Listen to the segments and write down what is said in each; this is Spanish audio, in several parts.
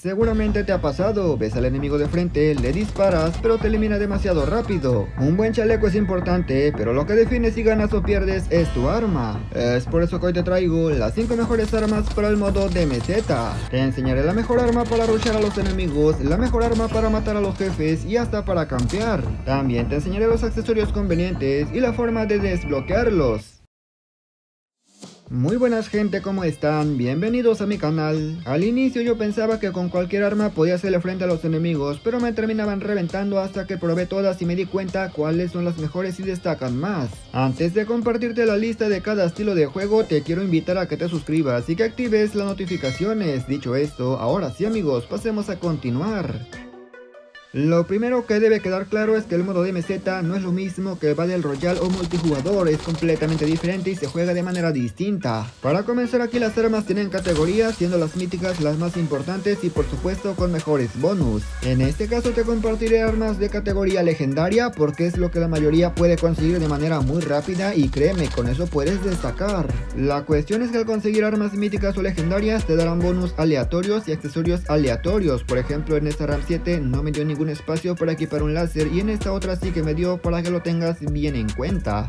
Seguramente te ha pasado, ves al enemigo de frente, le disparas, pero te elimina demasiado rápido. Un buen chaleco es importante, pero lo que define si ganas o pierdes es tu arma. Es por eso que hoy te traigo las 5 mejores armas para el modo DMZ. Te enseñaré la mejor arma para rushar a los enemigos, la mejor arma para matar a los jefes y hasta para campear. También te enseñaré los accesorios convenientes y la forma de desbloquearlos. Muy buenas gente, ¿cómo están? Bienvenidos a mi canal. Al inicio yo pensaba que con cualquier arma podía hacerle frente a los enemigos, pero me terminaban reventando hasta que probé todas y me di cuenta cuáles son las mejores y destacan más. Antes de compartirte la lista de cada estilo de juego, te quiero invitar a que te suscribas y que actives las notificaciones. Dicho esto, ahora sí amigos, pasemos a continuar. Lo primero que debe quedar claro es que el modo DMZ no es lo mismo que el Battle Royale o multijugador, es completamente diferente y se juega de manera distinta. Para comenzar, aquí las armas tienen categorías, siendo las míticas las más importantes y por supuesto con mejores bonus. En este caso te compartiré armas de categoría legendaria porque es lo que la mayoría puede conseguir de manera muy rápida y créeme, con eso puedes destacar. La cuestión es que al conseguir armas míticas o legendarias te darán bonus aleatorios y accesorios aleatorios. Por ejemplo, en esta RAM 7 no me dio ningún espacio para equipar un láser y en esta otra sí que me dio, para que lo tengas bien en cuenta.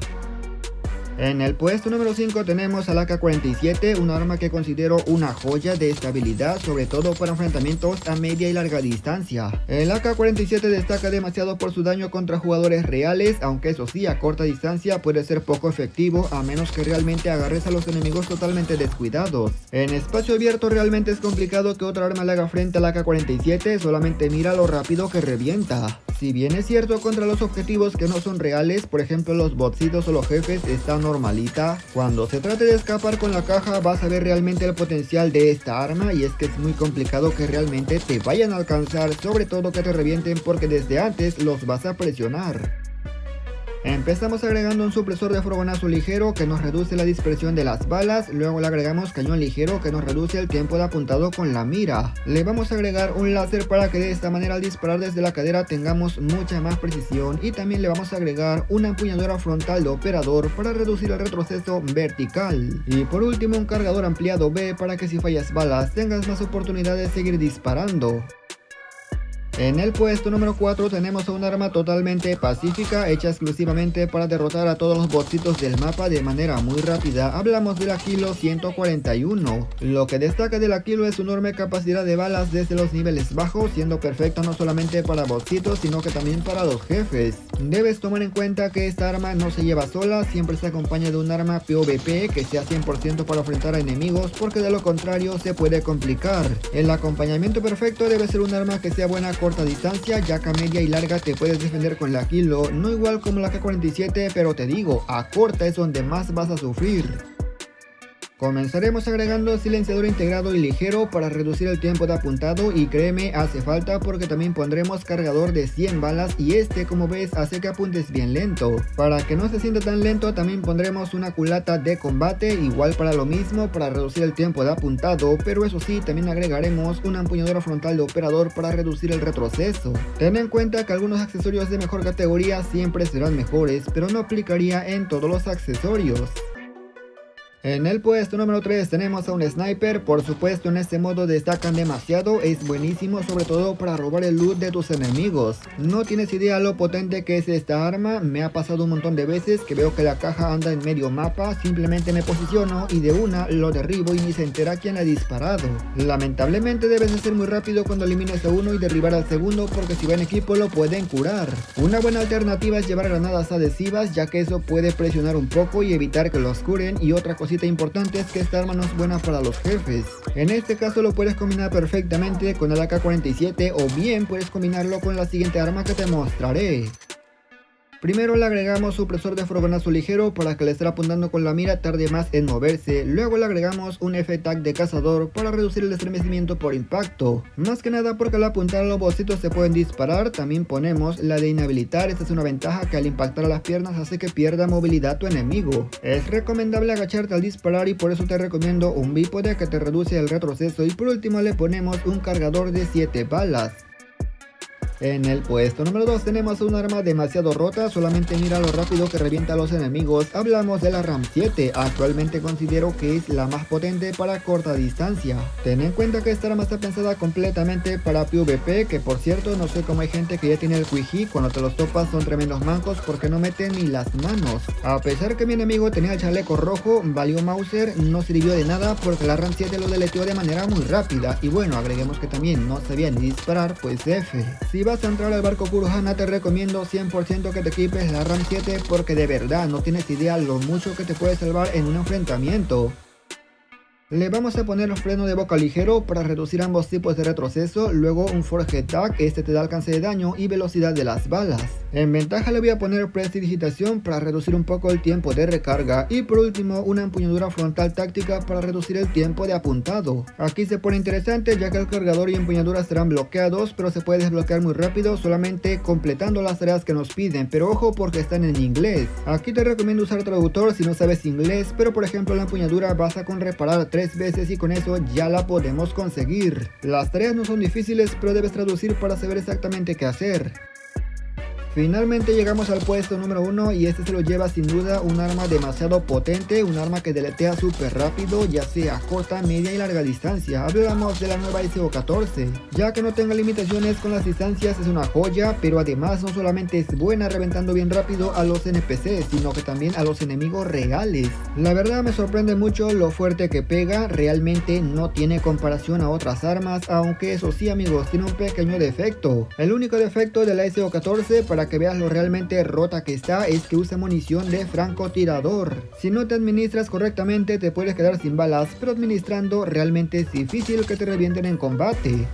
En el puesto número 5 tenemos al AK-47, un arma que considero una joya de estabilidad, sobre todo para enfrentamientos a media y larga distancia. El AK-47 destaca demasiado por su daño contra jugadores reales, aunque eso sí, a corta distancia puede ser poco efectivo a menos que realmente agarres a los enemigos totalmente descuidados. En espacio abierto realmente es complicado que otra arma le haga frente al AK-47, solamente mira lo rápido que revienta. Si bien es cierto, contra los objetivos que no son reales, por ejemplo los botsitos o los jefes, está normalita. Cuando se trate de escapar con la caja vas a ver realmente el potencial de esta arma, y es que es muy complicado que realmente te vayan a alcanzar, sobre todo que te revienten porque desde antes los vas a presionar. Empezamos agregando un supresor de fogonazo ligero que nos reduce la dispersión de las balas, luego le agregamos cañón ligero que nos reduce el tiempo de apuntado con la mira. Le vamos a agregar un láser para que de esta manera al disparar desde la cadera tengamos mucha más precisión, y también le vamos a agregar una empuñadura frontal de operador para reducir el retroceso vertical. Y por último un cargador ampliado B para que si fallas balas tengas más oportunidad de seguir disparando. En el puesto número 4 tenemos a un arma totalmente pacífica, hecha exclusivamente para derrotar a todos los botsitos del mapa de manera muy rápida. Hablamos de la Kilo 141. Lo que destaca de la Kilo es su enorme capacidad de balas desde los niveles bajos, siendo perfecta no solamente para botsitos sino que también para los jefes. Debes tomar en cuenta que esta arma no se lleva sola, siempre se acompaña de un arma PvP que sea 100% para enfrentar a enemigos, porque de lo contrario se puede complicar. El acompañamiento perfecto debe ser un arma que sea buena a corta distancia, ya que a media y larga te puedes defender con la Kilo, no igual como la AK-47, pero te digo, a corta es donde más vas a sufrir. Comenzaremos agregando silenciador integrado y ligero para reducir el tiempo de apuntado, y créeme, hace falta porque también pondremos cargador de 100 balas y este, como ves, hace que apuntes bien lento. Para que no se sienta tan lento también pondremos una culata de combate, igual para lo mismo, para reducir el tiempo de apuntado, pero eso sí, también agregaremos una empuñadura frontal de operador para reducir el retroceso. Ten en cuenta que algunos accesorios de mejor categoría siempre serán mejores, pero no aplicaría en todos los accesorios. En el puesto número 3 tenemos a un sniper. Por supuesto, en este modo destacan demasiado, es buenísimo sobre todo para robar el loot de tus enemigos. No tienes idea lo potente que es esta arma, me ha pasado un montón de veces que veo que la caja anda en medio mapa, simplemente me posiciono y de una lo derribo y ni se entera quién ha disparado. Lamentablemente debes de ser muy rápido cuando elimines a uno y derribar al segundo, porque si va en equipo lo pueden curar. Una buena alternativa es llevar granadas adhesivas, ya que eso puede presionar un poco y evitar que los curen, y otra cosita importante es que esta arma no es buena para los jefes. En este caso lo puedes combinar perfectamente con el AK-47 o bien puedes combinarlo con la siguiente arma que te mostraré. Primero le agregamos supresor de fogonazo ligero para que le esté apuntando con la mira tarde más en moverse. Luego le agregamos un F-Tag de cazador para reducir el estremecimiento por impacto. Más que nada porque al apuntar a los bossitos se pueden disparar. También ponemos la de inhabilitar. Esta es una ventaja que al impactar a las piernas hace que pierda movilidad tu enemigo. Es recomendable agacharte al disparar y por eso te recomiendo un bípode que te reduce el retroceso. Y por último le ponemos un cargador de 7 balas. En el puesto número 2 tenemos un arma demasiado rota, solamente mira lo rápido que revienta a los enemigos. Hablamos de la RAM 7, actualmente considero que es la más potente para corta distancia. Ten en cuenta que esta arma está pensada completamente para PvP, que por cierto no sé cómo hay gente que ya tiene el Quiji, cuando te los topas son tremendos mancos porque no meten ni las manos. A pesar que mi enemigo tenía el chaleco rojo, valió Mauser, no sirvió de nada porque la RAM 7 lo deleteó de manera muy rápida. Y bueno, agreguemos que también no sabía ni disparar, pues F. Si vas a entrar al barco Kurohana te recomiendo 100% que te equipes la RAM 7 porque de verdad no tienes idea lo mucho que te puede salvar en un enfrentamiento. Le vamos a poner freno de boca ligero para reducir ambos tipos de retroceso, luego un Forge Tag, este te da alcance de daño y velocidad de las balas. En ventaja le voy a poner prestidigitación para reducir un poco el tiempo de recarga y por último una empuñadura frontal táctica para reducir el tiempo de apuntado. Aquí se pone interesante ya que el cargador y empuñadura serán bloqueados, pero se puede desbloquear muy rápido solamente completando las tareas que nos piden, pero ojo porque están en inglés. Aquí te recomiendo usar traductor si no sabes inglés, pero por ejemplo la empuñadura basta con reparar 3 veces y con eso ya la podemos conseguir. Las tareas no son difíciles, pero debes traducir para saber exactamente qué hacer. Finalmente llegamos al puesto número 1 y este se lo lleva sin duda un arma demasiado potente, un arma que deletea súper rápido, ya sea corta, media y larga distancia. Hablamos de la nueva SO14, ya que no tenga limitaciones con las distancias es una joya, pero además no solamente es buena reventando bien rápido a los NPCs, sino que también a los enemigos reales. La verdad me sorprende mucho lo fuerte que pega, realmente no tiene comparación a otras armas, aunque eso sí amigos, tiene un pequeño defecto. El único defecto de la SO14 para que veas lo realmente rota que está es que usa munición de francotirador. Si no te administras correctamente te puedes quedar sin balas, pero administrando realmente es difícil que te revienten en combate.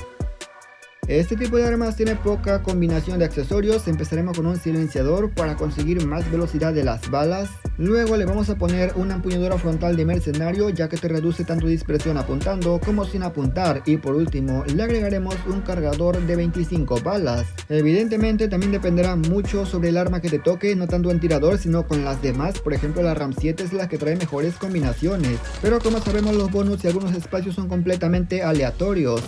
Este tipo de armas tiene poca combinación de accesorios, empezaremos con un silenciador para conseguir más velocidad de las balas. Luego le vamos a poner una empuñadura frontal de mercenario ya que te reduce tanto dispersión apuntando como sin apuntar. Y por último le agregaremos un cargador de 25 balas. Evidentemente también dependerá mucho sobre el arma que te toque, no tanto en tirador sino con las demás, por ejemplo la RAM 7 es la que trae mejores combinaciones. Pero como sabemos los bonus y algunos espacios son completamente aleatorios.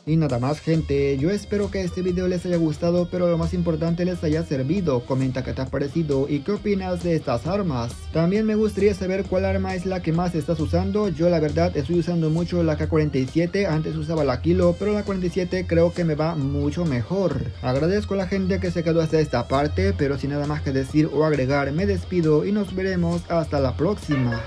Y nada más gente, yo espero que este video les haya gustado, pero lo más importante les haya servido. Comenta qué te ha parecido y qué opinas de estas armas. También me gustaría saber cuál arma es la que más estás usando. Yo la verdad estoy usando mucho la K47, antes usaba la Kilo, pero la 47 creo que me va mucho mejor. Agradezco a la gente que se quedó hasta esta parte, pero sin nada más que decir o agregar me despido y nos veremos hasta la próxima.